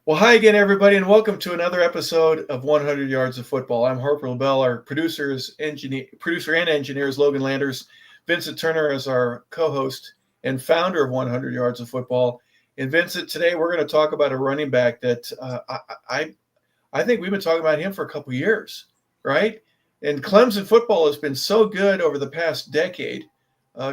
Well, hi again, everybody, and welcome to another episode of 100 Yards of Football. I'm Harper LaBelle. Our producer and engineer is Logan Landers. Vincent Turner is our co-host and founder of 100 Yards of Football. And Vincent, today we're going to talk about a running back that I think we've been talking about him for a couple of years, right? And Clemson football has been so good over the past decade.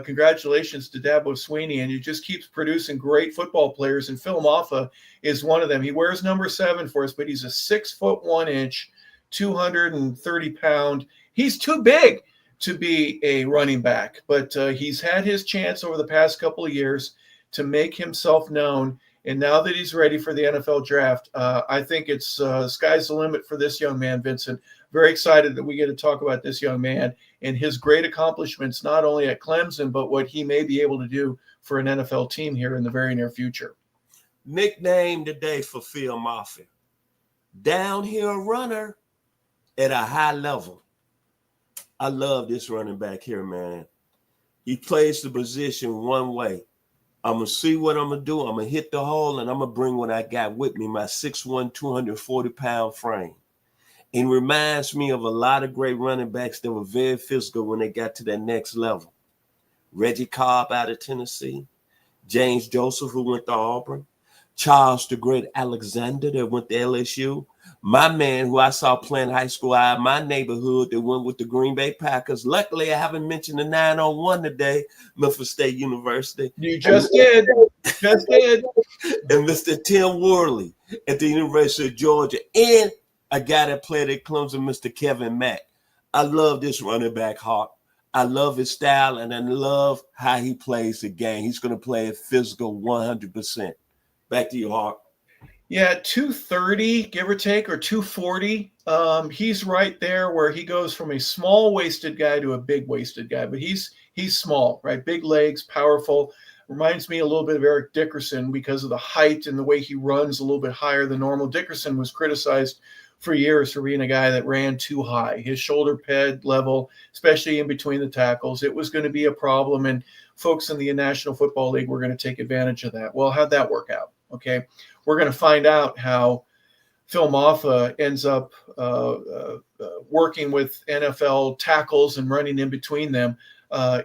Congratulations to Dabo Sweeney, and he just keeps producing great football players. And Phil Mafah is one of them. He wears number 7 for us, but he's a 6'1", 230 pound. He's too big to be a running back, but he's had his chance over the past couple of years to make himself known. And now that he's ready for the NFL draft, I think it's sky's the limit for this young man, Vincent. Very excited that we get to talk about this young man and his great accomplishments, not only at Clemson, but what he may be able to do for an NFL team here in the very near future. Nickname today for Phil Mafah, downhill runner at a high level. I love this running back here, man. He plays the position one way. I'm going to see what I'm going to do. I'm going to hit the hole, and I'm going to bring what I got with me, my 6'1", 240-pound frame. It reminds me of a lot of great running backs that were very physical when they got to that next level. Reggie Cobb out of Tennessee, James Joseph, who went to Auburn, Charles the Great Alexander that went to LSU, my man who I saw playing high school out of my neighborhood that went with the Green Bay Packers. Luckily, I haven't mentioned the 901 today, Memphis State University. You just did. Just did. And Mr. Tim Worley at the University of Georgia, and a guy that played at Clemson, Mr. Kevin Mack. I love this running back, Hawk. I love his style, and I love how he plays the game. He's going to play it physical 100%. Back to you, Hawk. Yeah, 230, give or take, or 240. He's right there where he goes from a small-waisted guy to a big-waisted guy. But he's small, right? Big legs, powerful. Reminds me a little bit of Eric Dickerson because of the height and the way he runs a little bit higher than normal. Dickerson was criticized for years for being a guy that ran too high. His shoulder pad level, especially in between the tackles, it was going to be a problem. And folks in the National Football League were going to take advantage of that. Well, how'd that work out? Okay, we're going to find out how Phil Mafah ends up working with NFL tackles and running in between them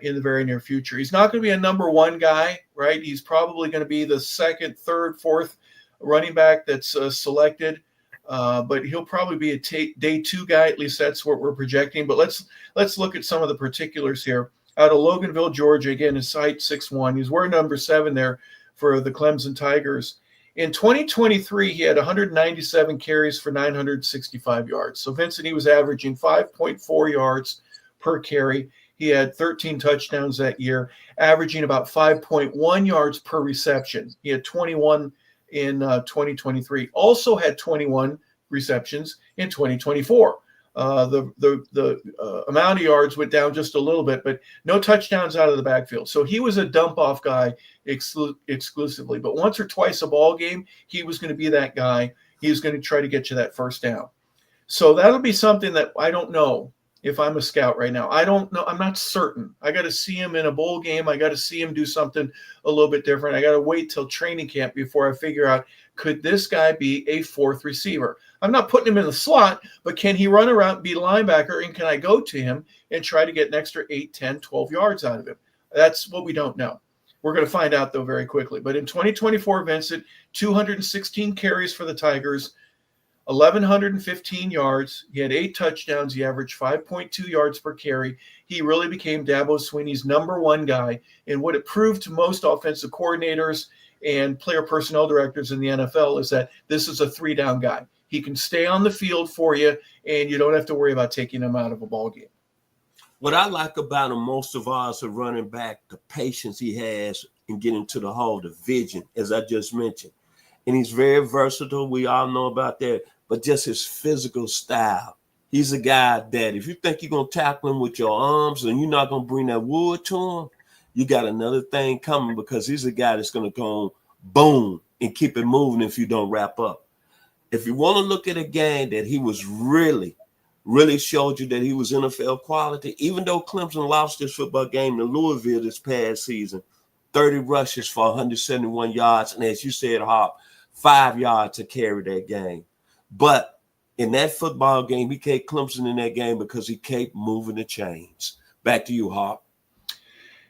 in the very near future. He's not going to be a number 1 guy, right? He's probably going to be the 2nd, 3rd, 4th running back that's selected. But he'll probably be a day 2 guy. At least that's what we're projecting. But let's look at some of the particulars here. Out of Loganville, Georgia, again, his height 6'1". He's wearing number 7 there for the Clemson Tigers. In 2023, he had 197 carries for 965 yards. So, Vincent, he was averaging 5.4 yards per carry. He had 13 touchdowns that year, averaging about 5.1 yards per reception. He had 21 in 2023. Also had 21 receptions in 2024. The amount of yards went down just a little bit, but no touchdowns out of the backfield. So he was a dump-off guy exclusively. But once or twice a ball game, he was going to be that guy. He was going to try to get you that first down. So that'll be something that I don't know if I'm a scout right now. I don't know. I'm not certain. I got to see him in a bowl game. I got to see him do something a little bit different. I got to wait till training camp before I figure out, could this guy be a 4th receiver? I'm not putting him in the slot, but can he run around, be linebacker, and can I go to him and try to get an extra 8, 10, 12 yards out of him? That's what we don't know. We're going to find out, though, very quickly. But in 2024, Vincent, 216 carries for the Tigers, 1,115 yards. He had 8 touchdowns. He averaged 5.2 yards per carry. He really became Dabo Sweeney's number 1 guy. And what it proved to most offensive coordinators and player personnel directors in the NFL is that this is a 3-down guy. He can stay on the field for you, and you don't have to worry about taking him out of a ball game. What I like about him most of all as a running back, the patience he has in getting to the hole, the vision, as I just mentioned. And he's very versatile. We all know about that. But just his physical style. He's a guy that if you think you're going to tackle him with your arms and you're not going to bring that wood to him, you got another thing coming, because he's a guy that's going to go boom and keep it moving if you don't wrap up. If you want to look at a game that he was really showed you that he was NFL quality, even though Clemson lost this football game to Louisville this past season, 30 rushes for 171 yards. And as you said, Hop, 5 yards to carry that game. But in that football game, he kept Clemson in that game because he kept moving the chains. Back to you, Hawk.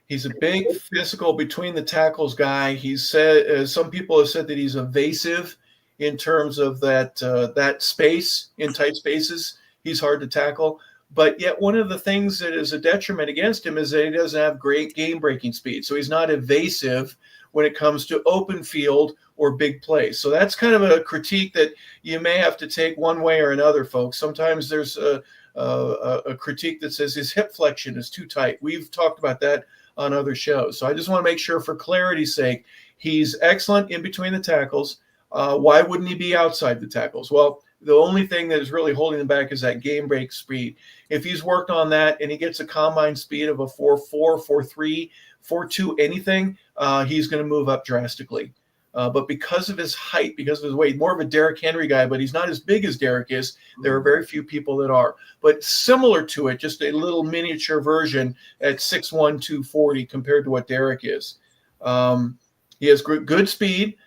He's a big physical between the tackles guy. He's said some people have said that he's evasive in terms of that space in tight spaces. He's hard to tackle, but yet one of the things that is a detriment against him is that he doesn't have great game breaking speed. So he's not evasive when it comes to open field or big plays. So that's kind of a critique that you may have to take one way or another, folks. Sometimes there's a critique that says his hip flexion is too tight. We've talked about that on other shows. So I just want to make sure, for clarity's sake, he's excellent in between the tackles. Why wouldn't he be outside the tackles? Well, the only thing that is really holding him back is that game break speed. If he's worked on that and he gets a combine speed of a 4.4, 4.3, 4.2, anything, he's going to move up drastically. But because of his height, because of his weight, more of a Derrick Henry guy, but he's not as big as Derrick is. There are very few people that are. But similar to it, just a little miniature version at 6'1", 240 compared to what Derrick is. He has good speed.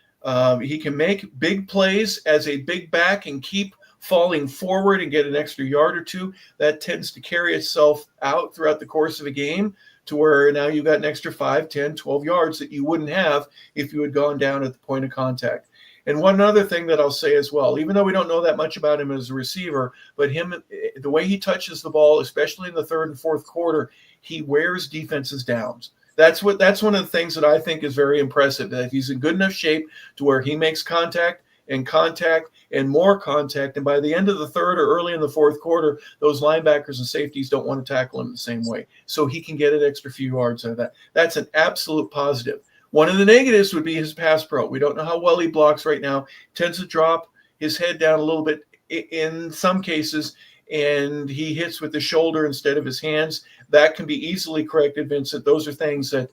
He can make big plays as a big back and keep falling forward and get an extra yard or two. That tends to carry itself out throughout the course of a game, to where now you've got an extra 5, 10, 12 yards that you wouldn't have if you had gone down at the point of contact. And one other thing that I'll say as well, even though we don't know that much about him as a receiver, but the way he touches the ball, especially in the third and fourth quarter, he wears defenses down. That's one of the things that I think is very impressive, that he's in good enough shape to where he makes contact and more contact. And by the end of the third or early in the fourth quarter, those linebackers and safeties don't want to tackle him the same way. So he can get an extra few yards out of that. That's an absolute positive. One of the negatives would be his pass pro. We don't know how well he blocks right now. Tends to drop his head down a little bit in some cases, and he hits with the shoulder instead of his hands. That can be easily corrected, Vincent. Those are things that,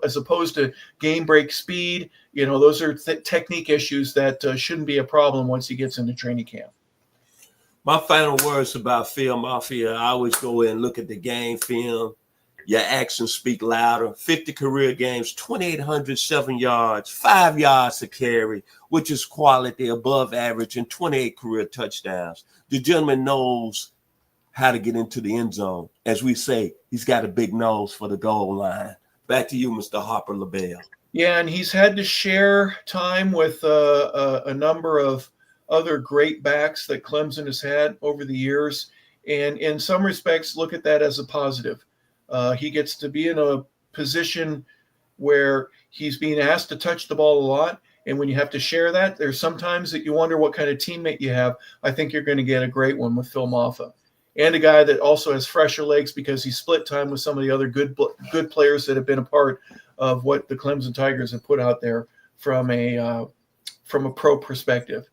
as opposed to game break speed, those are technique issues that shouldn't be a problem once he gets into training camp. My final words about Phil Mafah, I always go in and look at the game film. Your actions speak louder. 50 career games, 2,807 yards, 5 yards to carry, which is quality above average, and 28 career touchdowns. The gentleman knows how to get into the end zone. As we say, he's got a big nose for the goal line. Back to you, Mr. Harper LaBelle. Yeah, and he's had to share time with a number of other great backs that Clemson has had over the years. And in some respects, look at that as a positive. He gets to be in a position where he's being asked to touch the ball a lot. And when you have to share that, there's sometimes that you wonder what kind of teammate you have. I think you're going to get a great one with Phil Mafah. And a guy that also has fresher legs because he split time with some of the other good players that have been a part of what the Clemson Tigers have put out there from a pro perspective.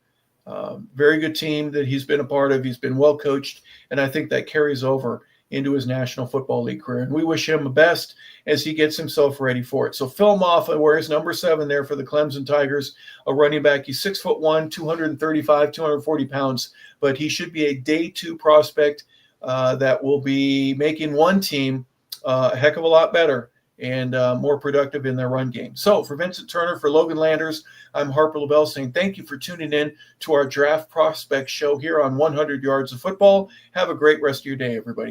Very good team that he's been a part of. He's been well coached, and I think that carries over into his National Football League career. And we wish him the best as he gets himself ready for it. So Phil Mafah wears number 7 there for the Clemson Tigers, a running back. He's 6'1", 235, 240 pounds, but he should be a day 2 prospect that will be making one team a heck of a lot better and more productive in their run game. So for Vincent Turner, for Logan Landers, I'm Harper LaBelle saying thank you for tuning in to our Draft Prospect Show here on 100 Yards of Football. Have a great rest of your day, everybody.